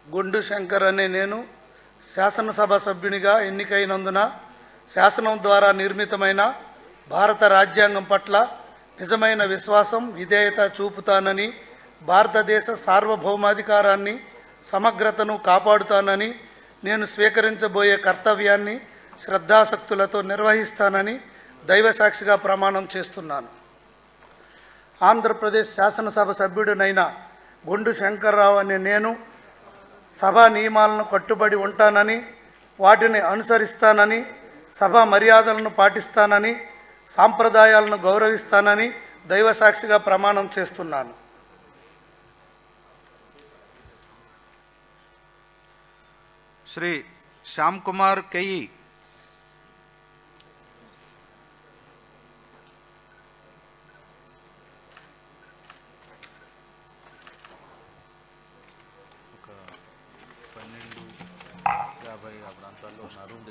గుండు శంకర్ అనే నేను శాసనసభ సభ్యునిగా ఎన్నికైనందున శాసనం ద్వారా నిర్మితమైన భారత రాజ్యాంగం పట్ల నిజమైన విశ్వాసం విధేయత చూపుతానని, భారతదేశ సార్వభౌమాధికారాన్ని సమగ్రతను కాపాడుతానని, నేను స్వీకరించబోయే కర్తవ్యాన్ని శ్రద్ధాసక్తులతో నిర్వహిస్తానని దైవసాక్షిగా ప్రమాణం చేస్తున్నాను. ఆంధ్రప్రదేశ్ శాసనసభ సభ్యుడినైన గుండు శంకర్రావు అనే నేను సభా నియమాలను కట్టుబడి ఉంటానని, వాటిని అనుసరిస్తానని, సభా మర్యాదలను పాటిస్తానని, సాంప్రదాయాలను గౌరవిస్తానని దైవసాక్షిగా ప్రమాణం చేస్తున్నాను. శ్రీ శ్యామ్ కుమార్ కెయ్యి. ఒక 12:50 ఆ ప్రాంతాల్లో ఉన్నారు.